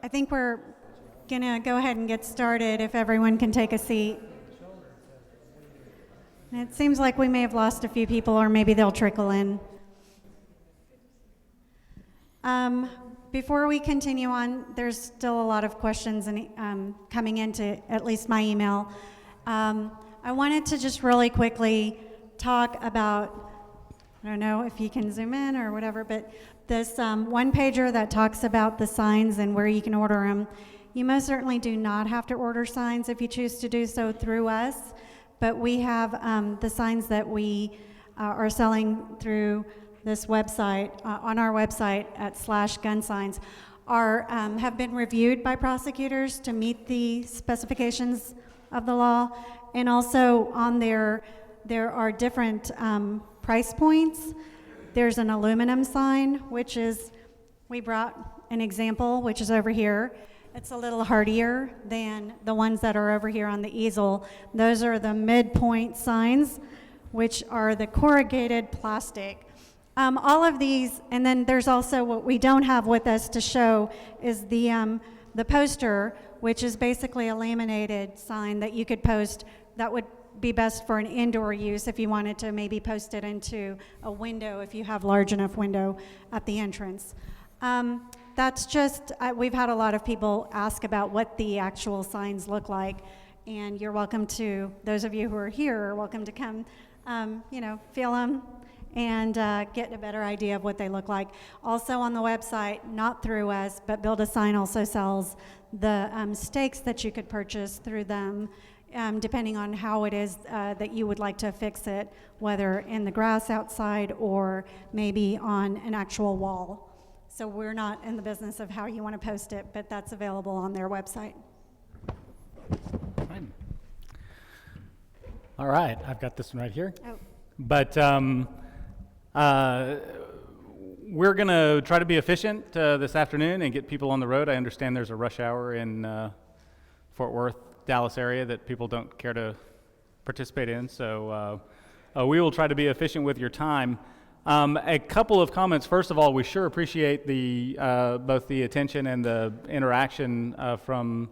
I think we're going to go ahead and get started if everyone can take a seat. And it seems like we may have lost a few people, or maybe they'll trickle in. Before we continue on, there's still a lot of questions coming into at least my email. I wanted to just really quickly talk about, I don't know if you can zoom in or whatever, but this one pager that talks about the signs and where you can order them. You most certainly do not have to order signs if you choose to do so through us, but we have the signs that we are selling through this website, on our website at /gunsigns, have been reviewed by prosecutors to meet the specifications of the law, and also on there are different price points. There's an aluminum sign, which is, we brought an example, which is over here. It's a little hardier than the ones that are over here on the easel. Those are the midpoint signs, which are the corrugated plastic. All of these, and then there's also what we don't have with us to show is the poster, which is basically a laminated sign that you could post that would be best for an indoor use if you wanted to maybe post it into a window if you have large enough window at the entrance. That's just, we've had a lot of people ask about what the actual signs look like, and you're welcome to, those of you who are here are welcome to come, feel them and get a better idea of what they look like. Also on the website, not through us, but Build a Sign also sells the stakes that you could purchase through them, depending on how it is that you would like to fix it, whether in the grass outside or maybe on an actual wall. So we're not in the business of how you want to post it, but that's available on their website. All right, I've got this one right here. Oh. But we're going to try to be efficient this afternoon and get people on the road. I understand there's a rush hour in Fort Worth, Dallas area that people don't care to participate in. So we will try to be efficient with your time. A couple of comments. First of all, we sure appreciate both the attention and the interaction from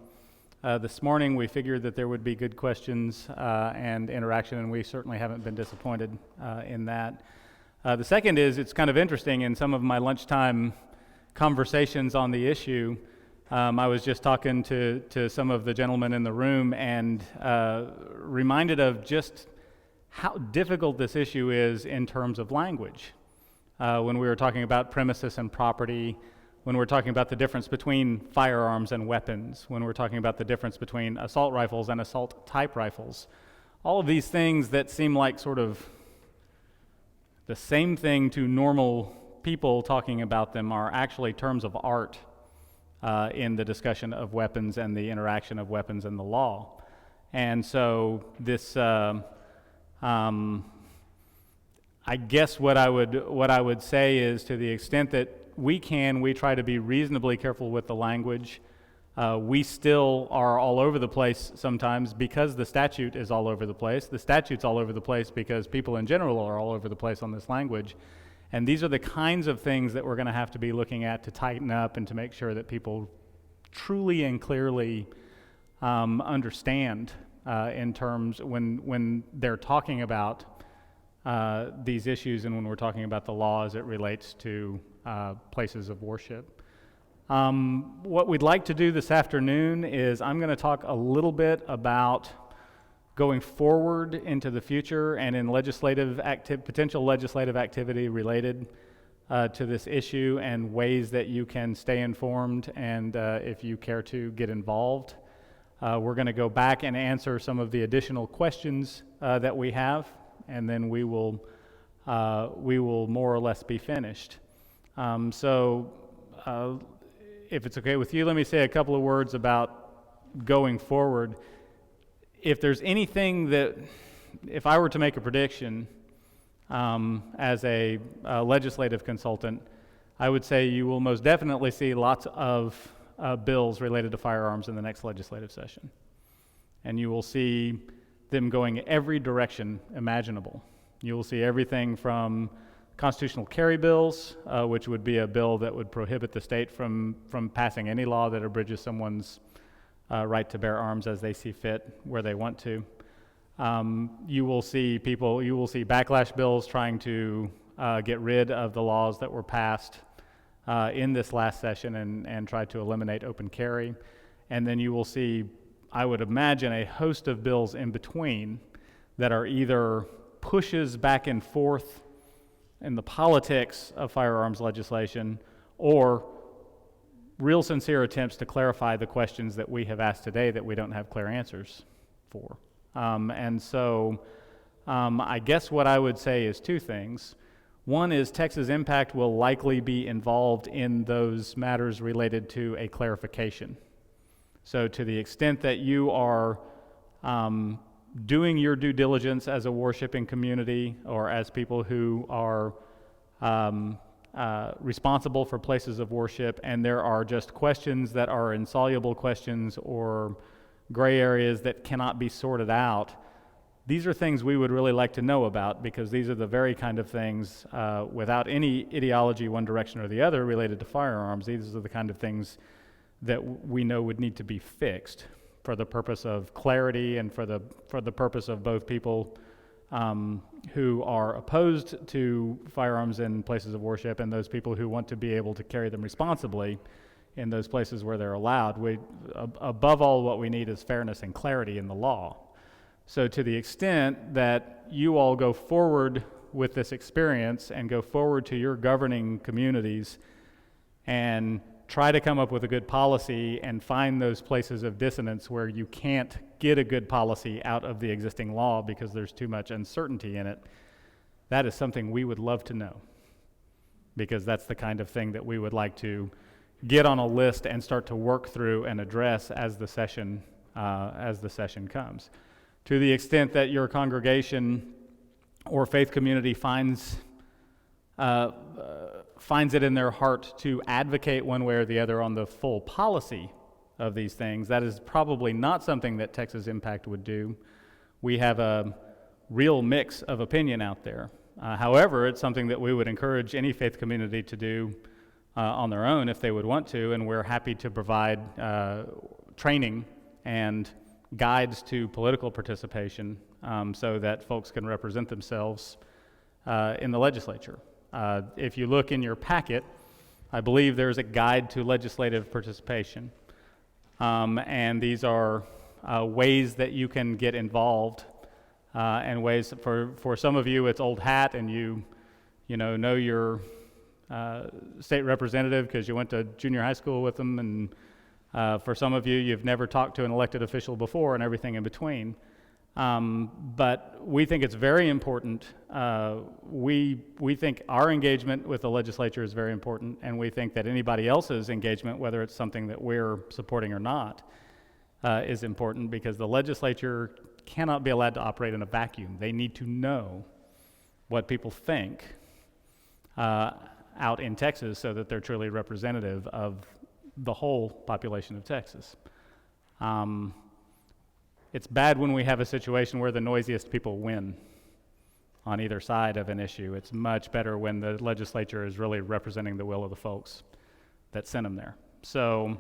this morning. We figured that there would be good questions and interaction, and we certainly haven't been disappointed in that. The second is, it's kind of interesting, in some of my lunchtime conversations on the issue, I was just talking to some of the gentlemen in the room and reminded of just how difficult this issue is in terms of language. When we were talking about premises and property, when we're talking about the difference between firearms and weapons, when we're talking about the difference between assault rifles and assault-type rifles, all of these things that seem like sort of the same thing to normal people talking about them are actually terms of art in the discussion of weapons and the interaction of weapons and the law. And so this, I guess what I would say is, to the extent that we try to be reasonably careful with the language. We still are all over the place sometimes because the statute is all over the place. The statute's all over the place because people in general are all over the place on this language. And these are the kinds of things that we're going to have to be looking at to tighten up and to make sure that people truly and clearly understand in terms when they're talking about these issues and when we're talking about the law as it relates to places of worship. What we'd like to do this afternoon is I'm going to talk a little bit about going forward into the future and in potential legislative activity related to this issue and ways that you can stay informed and if you care to get involved. We're going to go back and answer some of the additional questions that we have, and then we will more or less be finished. If it's okay with you, let me say a couple of words about going forward. If there's anything that, if I were to make a prediction as a legislative consultant, I would say you will most definitely see lots of bills related to firearms in the next legislative session. And you will see them going every direction imaginable. You will see everything from constitutional carry bills, which would be a bill that would prohibit the state from passing any law that abridges someone's right to bear arms as they see fit, where they want to. You will see backlash bills trying to get rid of the laws that were passed in this last session and try to eliminate open carry. And then you will see, I would imagine, a host of bills in between that are either pushes back and forth in the politics of firearms legislation or real sincere attempts to clarify the questions that we have asked today that we don't have clear answers for. And so I guess what I would say is two things. One is Texas Impact will likely be involved in those matters related to a clarification. So to the extent that you are doing your due diligence as a worshiping community or as people who are responsible for places of worship, and there are just questions that are insoluble questions or gray areas that cannot be sorted out, these are things we would really like to know about, because these are the very kind of things, without any ideology one direction or the other related to firearms, these are the kind of things that we know would need to be fixed for the purpose of clarity and for the purpose of both people who are opposed to firearms in places of worship and those people who want to be able to carry them responsibly in those places where they're allowed. Above all, what we need is fairness and clarity in the law. So to the extent that you all go forward with this experience and go forward to your governing communities and try to come up with a good policy and find those places of dissonance where you can't get a good policy out of the existing law because there's too much uncertainty in it, that is something we would love to know, because that's the kind of thing that we would like to get on a list and start to work through and address as the session comes. To the extent that your congregation or faith community finds it in their heart to advocate one way or the other on the full policy of these things, that is probably not something that Texas Impact would do. We have a real mix of opinion out there. However, it's something that we would encourage any faith community to do on their own if they would want to, and we're happy to provide training and guides to political participation so that folks can represent themselves in the legislature. If you look in your packet, I believe there's a guide to legislative participation, and these are ways that you can get involved, and ways for some of you it's old hat and you know your state representative because you went to junior high school with them, and for some of you, you've never talked to an elected official before and everything in between. But we think it's very important. We think our engagement with the legislature is very important, and we think that anybody else's engagement, whether it's something that we're supporting or not, is important, because the legislature cannot be allowed to operate in a vacuum. They need to know what people think out in Texas so that they're truly representative of the whole population of Texas. It's bad when we have a situation where the noisiest people win on either side of an issue. It's much better when the legislature is really representing the will of the folks that sent them there. So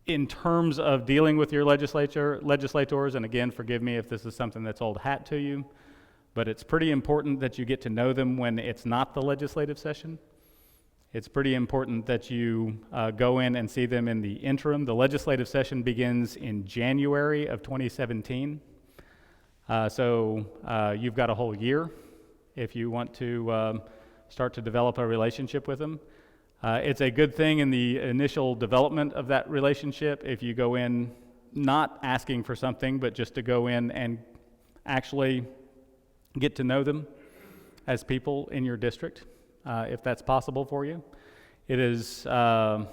in terms of dealing with your legislators, and again, forgive me if this is something that's old hat to you, but it's pretty important that you get to know them when it's not the legislative session. It's pretty important that you go in and see them in the interim. The legislative session begins in January of 2017. So you've got a whole year if you want to start to develop a relationship with them. It's a good thing in the initial development of that relationship if you go in not asking for something, but just to go in and actually get to know them as people in your district. If that's possible for you. It is a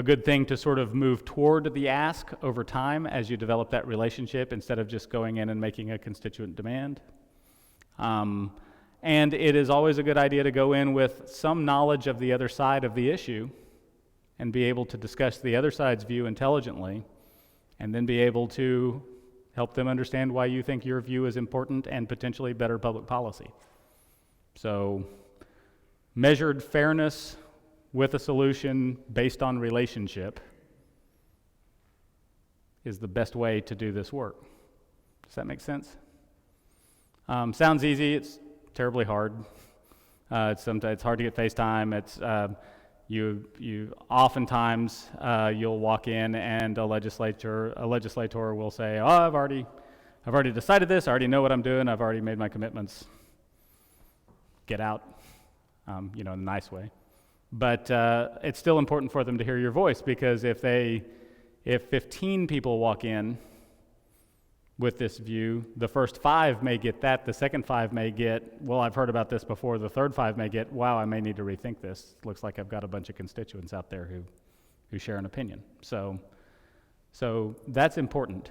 good thing to sort of move toward the ask over time as you develop that relationship instead of just going in and making a constituent demand. And it is always a good idea to go in with some knowledge of the other side of the issue and be able to discuss the other side's view intelligently, and then be able to help them understand why you think your view is important and potentially better public policy. So, measured fairness with a solution based on relationship is the best way to do this work. Does that make sense? Sounds easy, it's terribly hard. It's hard to get FaceTime. It's you oftentimes you'll walk in and a legislator will say, "Oh, I've already decided this. I already know what I'm doing. I've already made my commitments. Get out," in a nice way. But it's still important for them to hear your voice, because if 15 people walk in with this view, the first 5 may get that, the second 5 may get, well, I've heard about this before, the third 5 may get, wow, I may need to rethink this. Looks like I've got a bunch of constituents out there who share an opinion. So that's important.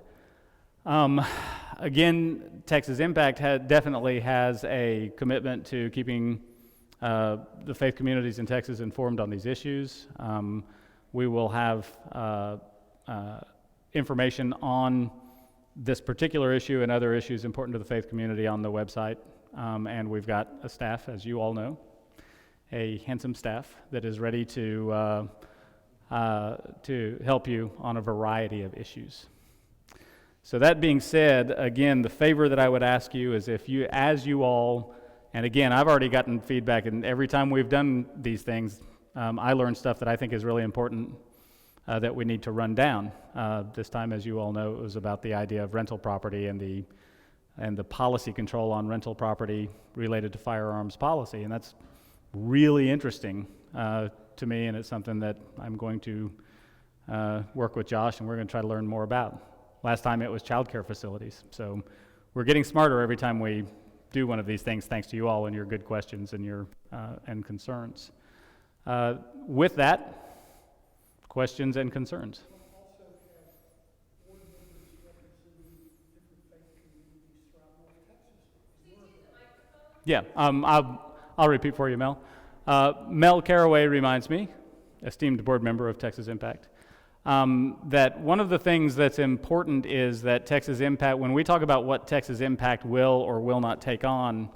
Again, Texas Impact definitely has a commitment to keeping the faith communities in Texas informed on these issues. We will have information on this particular issue and other issues important to the faith community on the website, and we've got a staff, as you all know, a handsome staff that is ready to help you on a variety of issues. So that being said, again, the favor that I would ask you is as you all, and again, I've already gotten feedback, and every time we've done these things, I learn stuff that I think is really important that we need to run down. This time, as you all know, it was about the idea of rental property and the policy control on rental property related to firearms policy, and that's really interesting to me, and it's something that I'm going to work with Josh, and we're going to try to learn more about. Last time it was child care facilities, so we're getting smarter every time we do one of these things, thanks to you all and your good questions and your and concerns. With that, questions and concerns? Also have board members representing different faith communities throughout North Texas. Yeah, I'll repeat for you, Mel. Mel Caraway reminds me, esteemed board member of Texas Impact, that one of the things that's important is that Texas Impact, when we talk about what Texas Impact will or will not take on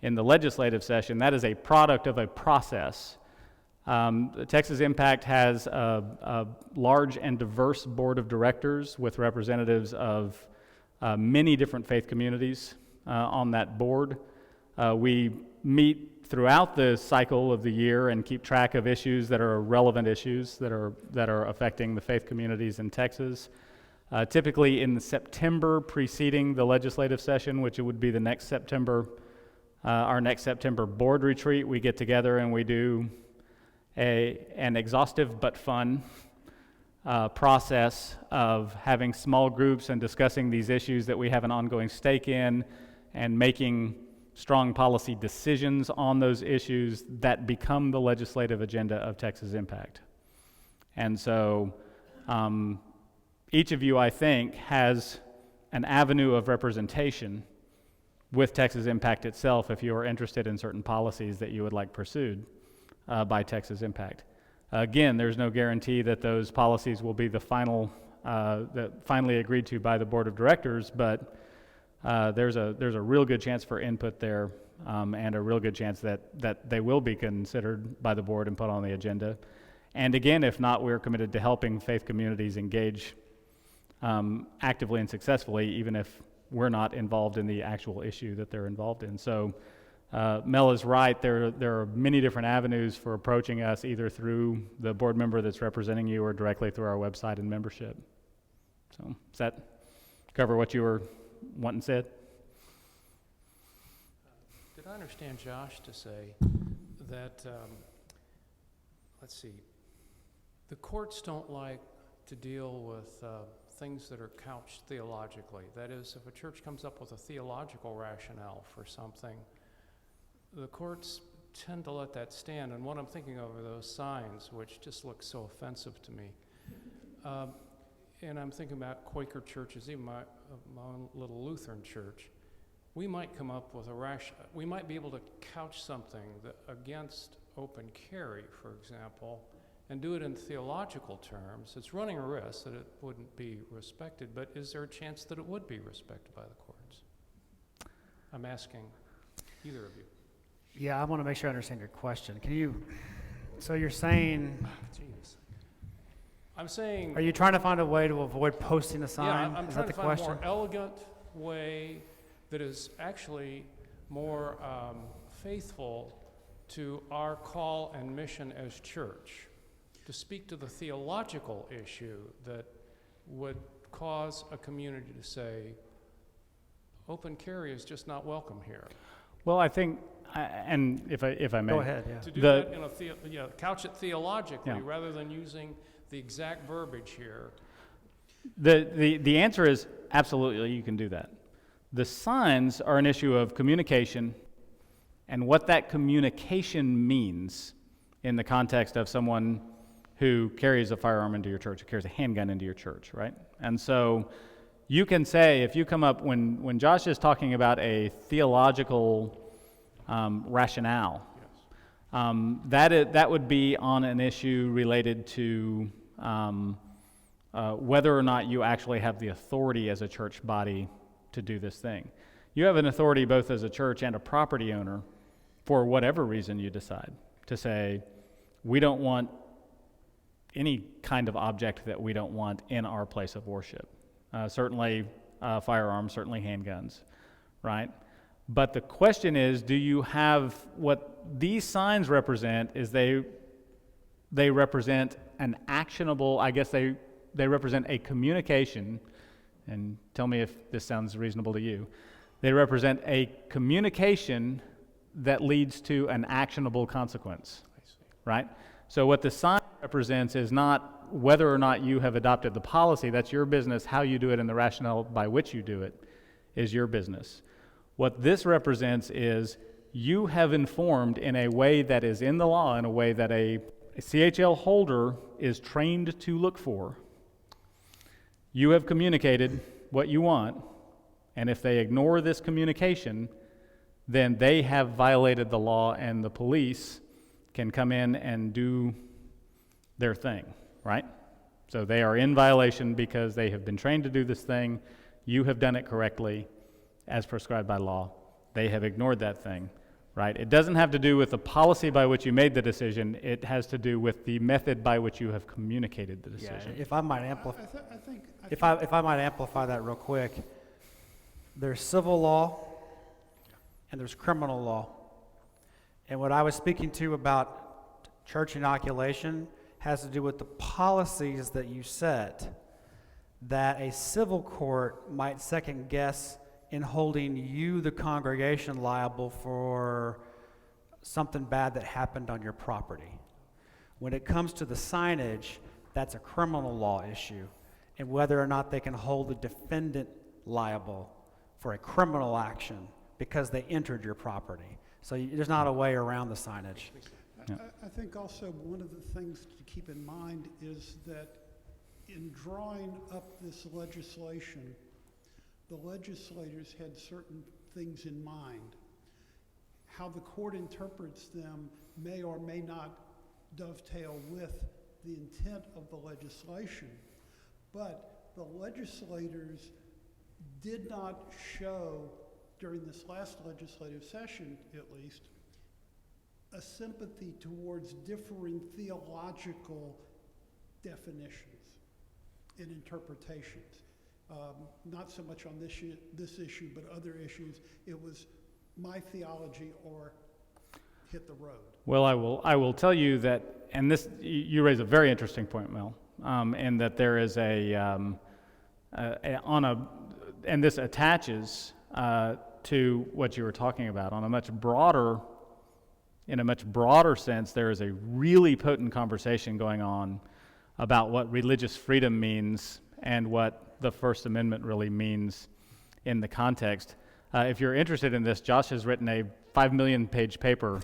in the legislative session, that is a product of a process. Texas Impact has a large and diverse board of directors with representatives of many different faith communities on that board. We meet throughout the cycle of the year and keep track of issues that are relevant issues that are affecting the faith communities in Texas. Typically in the September preceding the legislative session, which would be the next September, our next September board retreat, we get together and we do an exhaustive but fun process of having small groups and discussing these issues that we have an ongoing stake in and making strong policy decisions on those issues that become the legislative agenda of Texas Impact. And so each of you, I think, has an avenue of representation with Texas Impact itself if you are interested in certain policies that you would like pursued by Texas Impact. Again, there's no guarantee that those policies will be the finally agreed to by the board of directors, but there's a real good chance for input there, and a real good chance that they will be considered by the board and put on the agenda. And again, if not, we're committed to helping faith communities engage actively and successfully, even if we're not involved in the actual issue that they're involved in. So Mel is right. There are many different avenues for approaching us, either through the board member that's representing you or directly through our website and membership. So does that cover what you were wanting said? Did I understand Josh to say that, the courts don't like to deal with things that are couched theologically? That is, if a church comes up with a theological rationale for something, the courts tend to let that stand. And what I'm thinking of are those signs, which just look so offensive to me. And I'm thinking about Quaker churches, even my own little Lutheran church. We might come up with we might be able to couch something against open carry, for example, and do it in theological terms, it's running a risk that it wouldn't be respected, but is there a chance that it would be respected by the courts? I'm asking either of you. Yeah, I want to make sure I understand your question. So you're saying, Jeez. I'm saying, are you trying to find a way to avoid posting a sign? yeah, I'm Is trying that to the find a question? more elegant way that is actually more faithful to our call and mission as church, to speak to the theological issue that would cause a community to say, open carry is just not welcome here. Well, I think, and if I may. Go ahead, yeah. To do that in a couch it theologically Yeah. rather than using the exact verbiage here. The answer is absolutely you can do that. The signs are an issue of communication and what that communication means in the context of someone who carries a firearm into your church, who carries a handgun into your church, right? And so you can say, if you come up, when Josh is talking about a theological rationale, that would be on an issue related to whether or not you actually have the authority as a church body to do this thing. You have an authority both as a church and a property owner for whatever reason you decide to say, we don't want any kind of object that we don't want in our place of worship. Certainly firearms, certainly handguns, right? But the question is, do you have what these signs represent is they represent an actionable, I guess they represent a communication, and tell me if this sounds reasonable to you. They represent a communication that leads to an actionable consequence, right? So what the sign represents is not whether or not you have adopted the policy. That's your business. How you do it and the rationale by which you do it is your business. What this represents is you have informed in a way that is in the law, in a way that a CHL holder is trained to look for. You have communicated what you want, and if they ignore this communication, then they have violated the law, and the police can come in and do their thing, right? So they are in violation because they have been trained to do this thing. You have done it correctly as prescribed by law. They have ignored that thing, right? It doesn't have to do with the policy by which you made the decision. It has to do with the method by which you have communicated the decision. Yeah, if I might amplify that real quick, there's civil law and there's criminal law. And what I was speaking to about church inoculation has to do with the policies that you set that a civil court might second guess in holding you, the congregation, liable for something bad that happened on your property. When it comes to the signage, that's a criminal law issue, and whether or not they can hold the defendant liable for a criminal action because they entered your property. So there's not a way around the signage. Yeah. I think also one of the things to keep in mind is that in drawing up this legislation, the legislators had certain things in mind. How the court interprets them may or may not dovetail with the intent of the legislation, but the legislators did not show, during this last legislative session at least, a sympathy towards differing theological definitions and interpretations. Not so much on this issue, but other issues. It was my theology or hit the road. Well, I will tell you that, and this, you raise a very interesting point, Mel, and that there is and this attaches to what you were talking about. In a much broader sense, there is a really potent conversation going on about what religious freedom means and what the First Amendment really means in the context. If you're interested in this, Josh has written a 5 million page paper.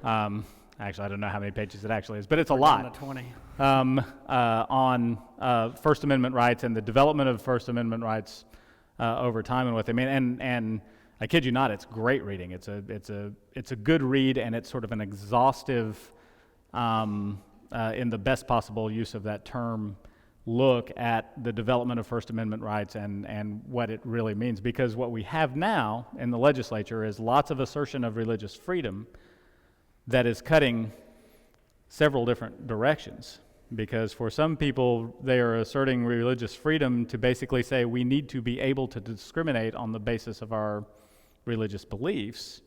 Actually, I don't know how many pages it actually is, but it's a lot. Down to 20. On First Amendment rights and the development of First Amendment rights over time and what they mean. And I kid you not, it's great reading. It's a good read, and it's sort of an exhaustive, I don't know how many pages it actually is, but it's a lot. Down to 20. in the best possible use of that term, look at the development of First Amendment rights and what it really means. Because what we have now in the legislature is lots of assertion of religious freedom that is cutting several different directions. Because for some people, they are asserting religious freedom to basically say we need to be able to discriminate on the basis of our religious beliefs,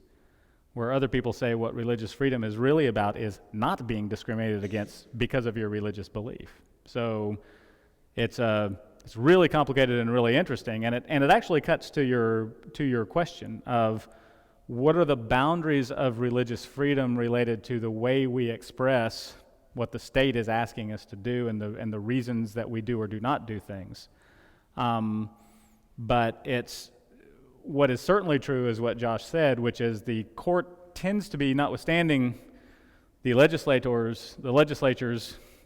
where other people say what religious freedom is really about is not being discriminated against because of your religious belief. So it's really complicated and really interesting, and it actually cuts to your question of what are the boundaries of religious freedom related to the way we express what the state is asking us to do and the reasons that we do or do not do things. But what is certainly true is what Josh said, which is the court tends to be, notwithstanding the legislature's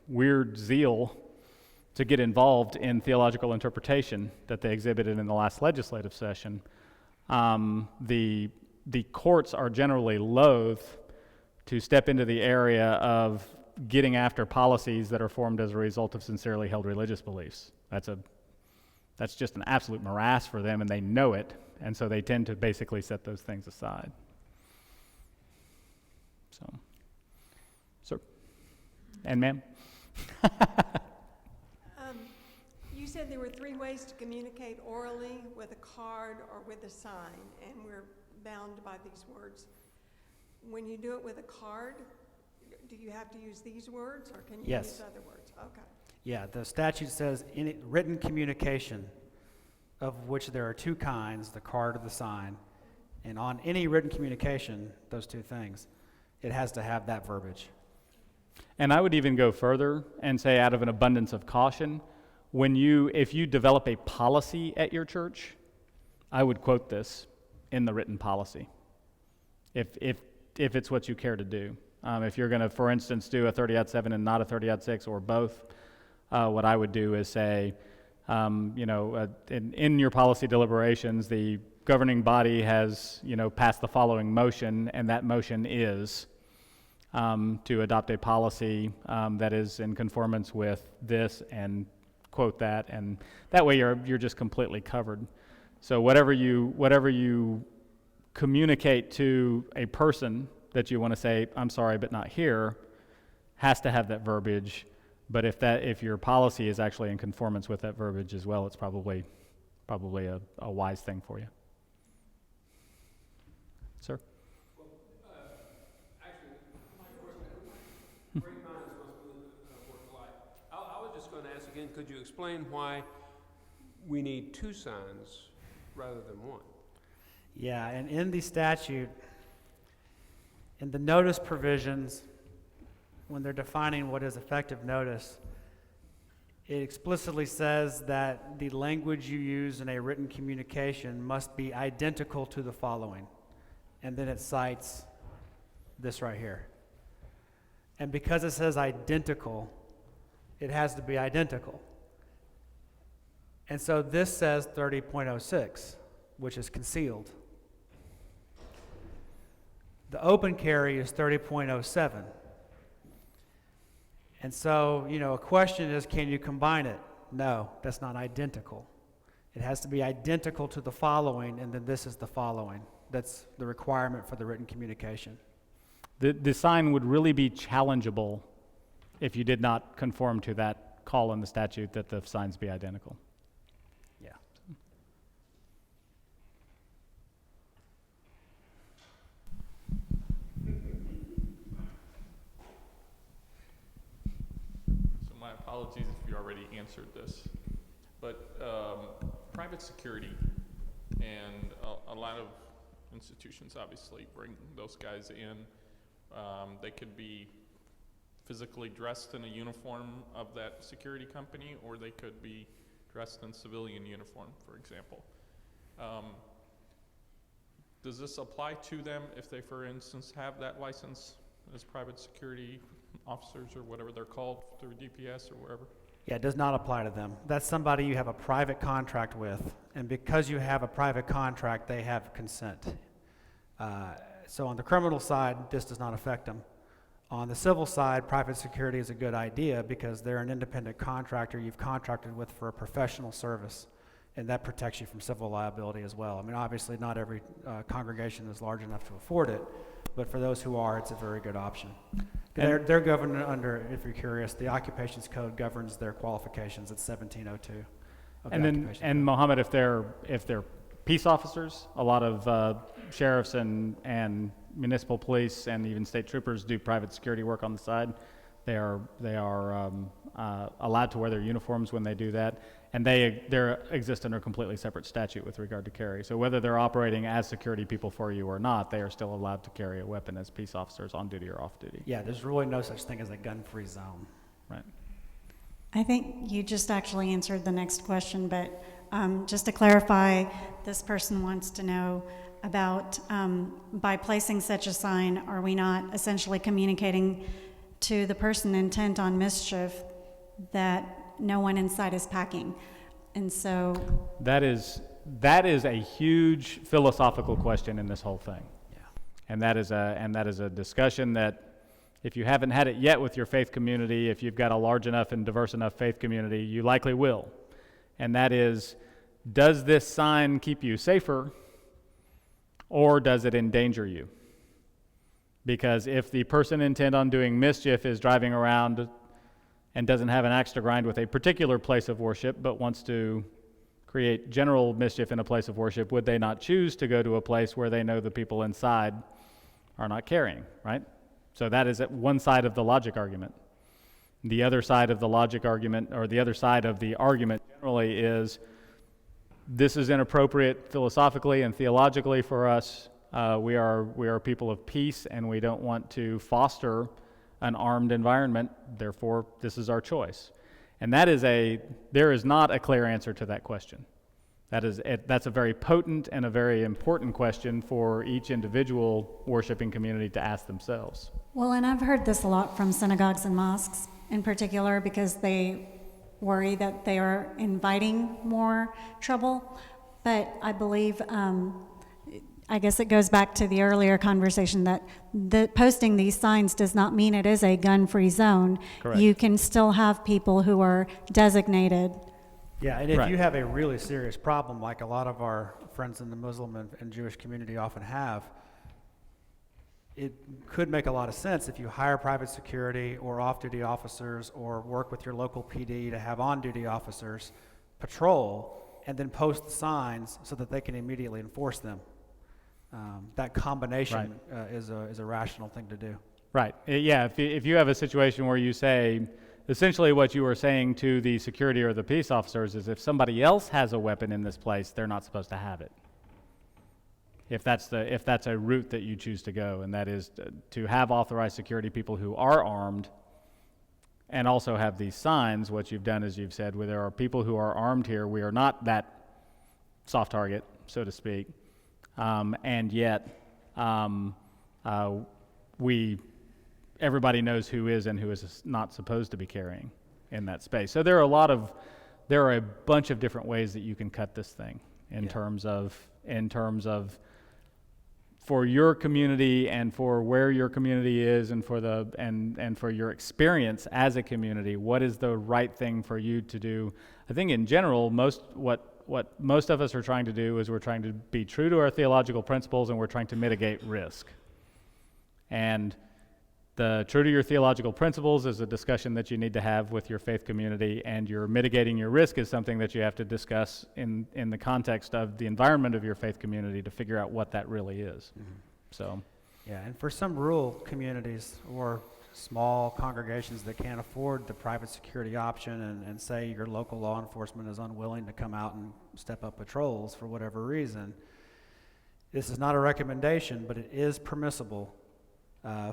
weird zeal to get involved in theological interpretation that they exhibited in the last legislative session, the courts are generally loath to step into the area of getting after policies that are formed as a result of sincerely held religious beliefs. That's just an absolute morass for them, and they know it, and so they tend to basically set those things aside. So, sir, and ma'am. You said there were 3 ways to communicate orally: with a card or with a sign, and we're bound by these words. When you do it with a card, do you have to use these words, or can you use other words? Okay. Yeah, the statute says in written communication, of which there are 2 kinds, the card or the sign, and on any written communication, those 2 things, it has to have that verbiage. And I would even go further and say, out of an abundance of caution, if you develop a policy at your church, I would quote this in the written policy, if it's what you care to do. If you're going to, for instance, do a 30-7 and not a 30-6 or both, what I would do is say, in your policy deliberations, the governing body has, passed the following motion, and that motion is to adopt a policy that is in conformance with this, and quote that, and that way you're just completely covered. So whatever you communicate to a person that you want to say, I'm sorry, but not here, has to have that verbiage. But if your policy is actually in conformance with that verbiage as well, it's probably a wise thing for you. Sir? Well, actually, my brain mind is supposed to work a lot. I was just going to ask again, could you explain why we need 2 signs rather than 1? Yeah, and in the statute, in the notice provisions, when they're defining what is effective notice, it explicitly says that the language you use in a written communication must be identical to the following. And then it cites this right here. And because it says identical, it has to be identical. And so this says 30.06, which is concealed. The open carry is 30.07. And so, a question is, can you combine it? No, that's not identical. It has to be identical to the following, and then this is the following. That's the requirement for the written communication. The sign would really be challengeable if you did not conform to that call in the statute that the signs be identical. Yeah. My apologies if you already answered this, but private security, and a lot of institutions obviously bring those guys in. They could be physically dressed in a uniform of that security company, or they could be dressed in civilian uniform, for example. Does this apply to them if they, for instance, have that license as private security officers or whatever they're called through DPS or wherever? Yeah, it does not apply to them. That's somebody you have a private contract with, and because you have a private contract, they have consent. So on the criminal side, this does not affect them. On the civil side, private security is a good idea because they're an independent contractor you've contracted with for a professional service, and that protects you from civil liability as well. I mean, obviously, not every congregation is large enough to afford it, but for those who are, it's a very good option. They're governed under, if you're curious, the Occupations Code governs their qualifications at 1702. And Mohammed, if they're peace officers, a lot of sheriffs and municipal police and even state troopers do private security work on the side. They are allowed to wear their uniforms when they do that, and they exist under a completely separate statute with regard to carry. So whether they're operating as security people for you or not, they are still allowed to carry a weapon as peace officers on duty or off duty. Yeah, there's really no such thing as a gun-free zone. Right. I think you just actually answered the next question, but just to clarify, this person wants to know about, by placing such a sign, are we not essentially communicating to the person intent on mischief that no one inside is packing? And so That is a huge philosophical question in this whole thing. Yeah. And that is a discussion that, if you haven't had it yet with your faith community, if you've got a large enough and diverse enough faith community, you likely will. And that is, does this sign keep you safer, or does it endanger you? Because if the person intent on doing mischief is driving around and doesn't have an axe to grind with a particular place of worship, but wants to create general mischief in a place of worship, would they not choose to go to a place where they know the people inside are not carrying, right? So that is at one side of the logic argument. The other side of the logic argument, or the other side of the argument generally, is this is inappropriate philosophically and theologically for us. We are people of peace, and we don't want to foster an armed environment. Therefore, this is our choice. And there is not a clear answer to that question. That's a very potent and a very important question for each individual worshiping community to ask themselves. well, and I've heard this a lot from synagogues and mosques in particular, because they worry that they are inviting more trouble. But I believe, I guess it goes back to the earlier conversation, that posting these signs does not mean it is a gun-free zone. Correct. You can still have people who are designated. Yeah, and if Right. you have a really serious problem, like a lot of our friends in the Muslim and Jewish community often have, it could make a lot of sense if you hire private security or off-duty officers, or work with your local PD to have on-duty officers patrol and then post the signs so that they can immediately enforce them. That combination is a rational thing to do. Right. Yeah, if you have a situation where you say, essentially what you were saying to the security or the peace officers is, if somebody else has a weapon in this place, they're not supposed to have it. If that's a route that you choose to go, and that is to have authorized security people who are armed and also have these signs, what you've done is you've said, well, there are people who are armed here. We are not that soft target, so to speak. And yet, everybody knows who is and who is not supposed to be carrying in that space. So there are a bunch of different ways that you can cut this thing in terms of for your community and for where your community is, and for your experience as a community, what is the right thing for you to do? I think in general, what most of us are trying to do is we're trying to be true to our theological principles, and we're trying to mitigate risk. And the true to your theological principles is a discussion that you need to have with your faith community, and your mitigating your risk is something that you have to discuss in the context of the environment of your faith community to figure out what that really is. Mm-hmm. So, Yeah, and for some rural communities or small congregations that can't afford the private security option, and say your local law enforcement is unwilling to come out and step up patrols for whatever reason, this is not a recommendation, but it is permissible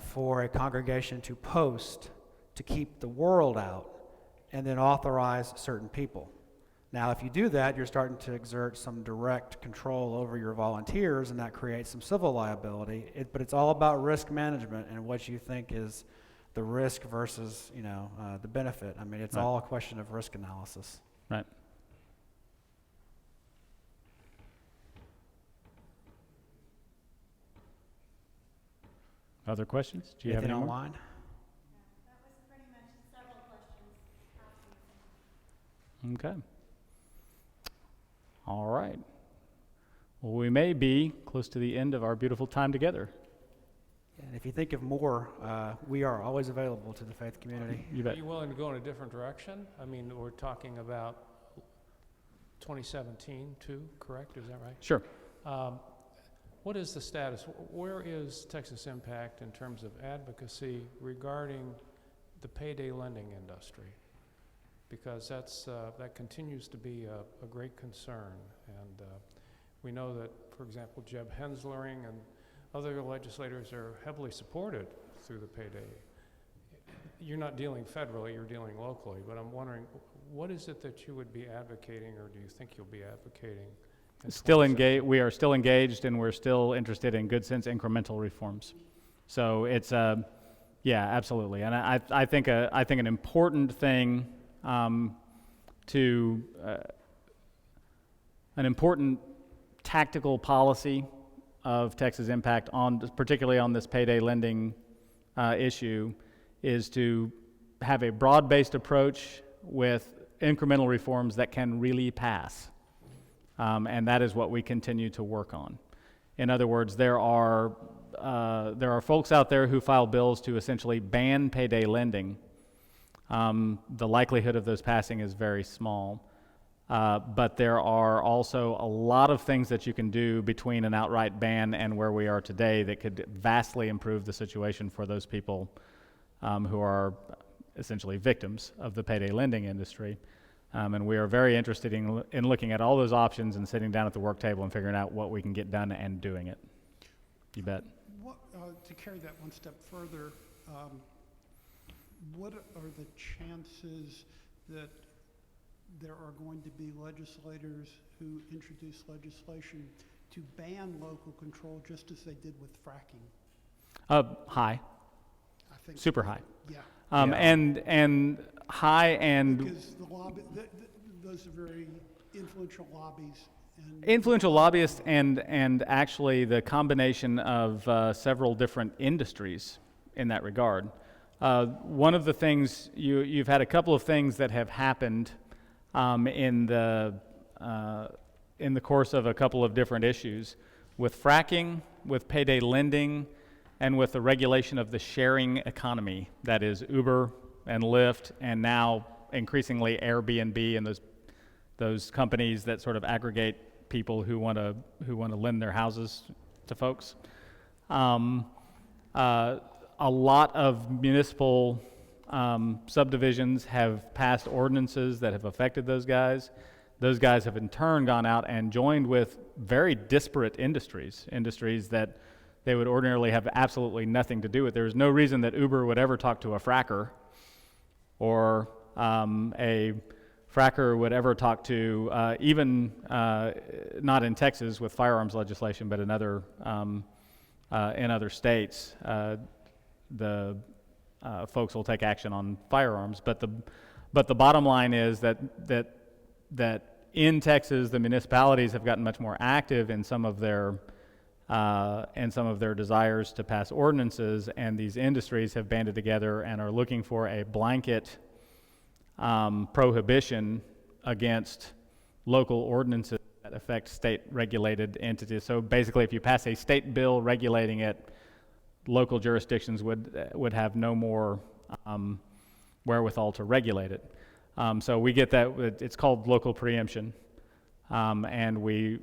for a congregation to post to keep the world out and then authorize certain people. Now, if you do that, you're starting to exert some direct control over your volunteers, and that creates some civil liability. But it's all about risk management and what you think is the risk versus, the benefit. I mean, it's all a question of risk analysis. right. Other questions? Do you have Anything any more? online? Okay. All right. Well, we may be close to the end of our beautiful time together. And if you think of more, we are always available to the faith community. You Are bet. you willing to go in a different direction? I mean, we're talking about 2017 too, correct? Is that right? Sure. What is the status? Where is Texas Impact in terms of advocacy regarding the payday lending industry? Because that continues to be a great concern. And we know that, for example, Jeb Henslering and other legislators are heavily supported through the payday. You're not dealing federally, you're dealing locally, but I'm wondering, what is it that you would be advocating, or do you think you'll be advocating? We are still engaged, and we're still interested in good sense incremental reforms. So it's yeah, absolutely. And I think an important thing an important tactical policy of Texas Impact particularly on this payday lending issue is to have a broad-based approach with incremental reforms that can really pass. And that is what we continue to work on. In other words, there are folks out there who file bills to essentially ban payday lending. The likelihood of those passing is very small. But there are also a lot of things that you can do between an outright ban and where we are today that could vastly improve the situation for those people who are essentially victims of the payday lending industry. And we are very interested in looking at all those options and sitting down at the work table and figuring out what we can get done and doing it. You bet. To carry that one step further, what are the chances that there are going to be legislators who introduce legislation to ban local control just as they did with fracking? High. I think Super high. Yeah. And high and Because those are very influential lobbies. And influential lobbyists and actually the combination of several different industries in that regard. One of the things, you've had a couple of things that have happened in the course of a couple of different issues. With fracking, with payday lending, and with the regulation of the sharing economy, that is Uber and Lyft, and now increasingly Airbnb and those companies that sort of aggregate people who want to lend their houses to folks. A lot of municipal subdivisions have passed ordinances that have affected those guys. Those guys have in turn gone out and joined with very disparate industries that they would ordinarily have absolutely nothing to do with. There's no reason that Uber would ever talk to a fracker, or a fracker would ever talk to, even not in Texas with firearms legislation, but in other states, the folks will take action on firearms. But the bottom line is that in Texas, the municipalities have gotten much more active in some of their desires to pass ordinances, and these industries have banded together and are looking for a blanket prohibition against local ordinances that affect state-regulated entities. So basically, if you pass a state bill regulating it, local jurisdictions would have no more wherewithal to regulate it. So we get that. It's called local preemption, and we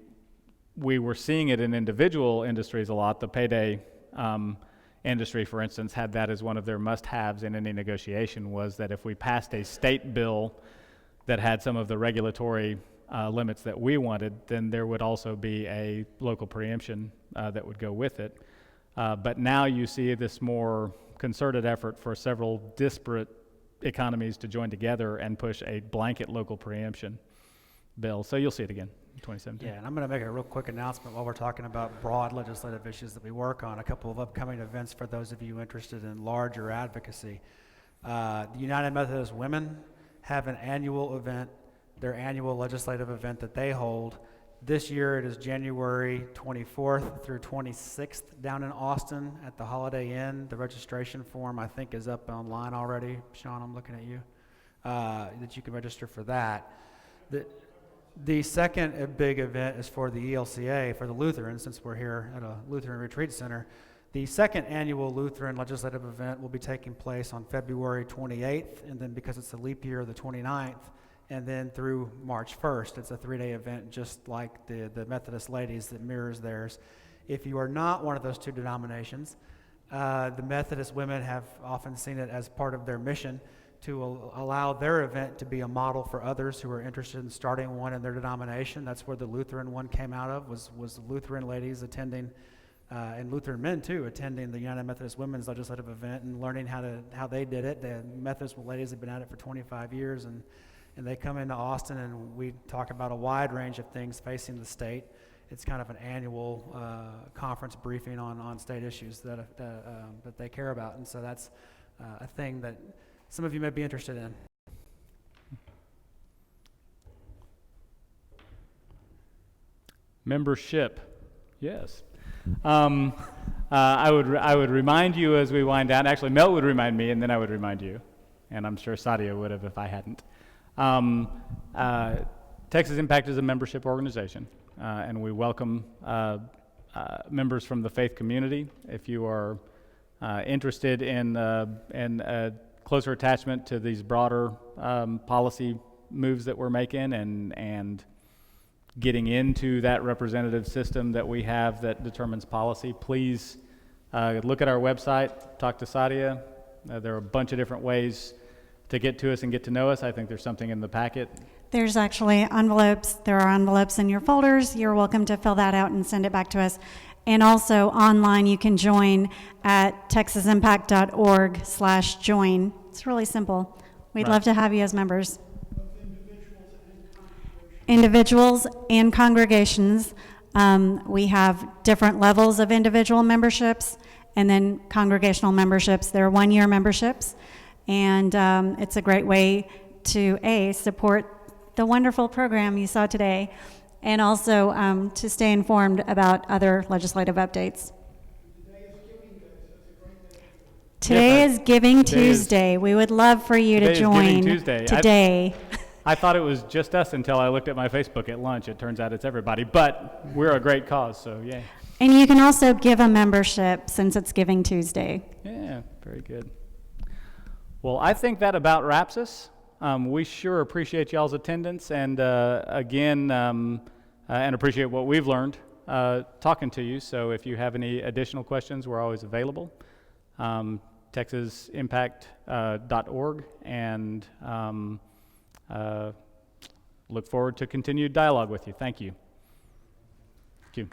were seeing it in individual industries a lot. The payday industry, for instance, had that as one of their must-haves in any negotiation, was that if we passed a state bill that had some of the regulatory limits that we wanted, then there would also be a local preemption that would go with it. But now you see this more concerted effort for several disparate economies to join together and push a blanket local preemption bill. So you'll see it again in 2017. Yeah, and I'm going to make a real quick announcement while we're talking about broad legislative issues that we work on. A couple of upcoming events for those of you interested in larger advocacy. The United Methodist Women have an annual event, their annual legislative event that they hold. This year it is January 24th through 26th down in Austin at the Holiday Inn. The registration form, I think, is up online already. Sean, I'm looking at you, that you can register for that. The second big event is for the ELCA, for the Lutherans, since we're here at a Lutheran Retreat Center. The second annual Lutheran legislative event will be taking place on February 28th, and then because it's a leap year, the 29th, and then through March 1st. It's a 3-day event just like the Methodist ladies that mirrors theirs. If you are not one of those two denominations, the Methodist women have often seen it as part of their mission to allow their event to be a model for others who are interested in starting one in their denomination. That's where the Lutheran one came out of, was Lutheran ladies attending, and Lutheran men too, attending the United Methodist Women's Legislative event and learning how they did it. The Methodist ladies have been at it for 25 years, and they come into Austin, and we talk about a wide range of things facing the state. It's kind of an annual conference briefing on state issues that they care about, and so that's a thing that some of you may be interested in. Membership, yes. I would remind you as we wind down. Actually, Mel would remind me, and then I would remind you, and I'm sure Sadia would have if I hadn't. Texas Impact is a membership organization, and we welcome members from the faith community. If you are interested in a closer attachment to these broader policy moves that we're making and getting into that representative system that we have that determines policy, please look at our website, talk to Sadia. There are a bunch of different ways to get to us and get to know us. I think there's something in the packet. There's actually envelopes. There are envelopes in your folders. You're welcome to fill that out and send it back to us. And also online, you can join at texasimpact.org/join. It's really simple. We'd love to have you as members. Individuals and congregations. We have different levels of individual memberships and then congregational memberships. They're 1-year memberships. And it's a great way to, support the wonderful program you saw today, and also to stay informed about other legislative updates. Today is Giving Tuesday. We would love for you to join today. I thought it was just us until I looked at my Facebook at lunch. It turns out it's everybody, but we're a great cause, so yay. And you can also give a membership since it's Giving Tuesday. Yeah, very good. Well, I think that about wraps us. We sure appreciate y'all's attendance, and again, and appreciate what we've learned talking to you. So if you have any additional questions, we're always available. TexasImpact.org, and look forward to continued dialogue with you. Thank you. Thank you.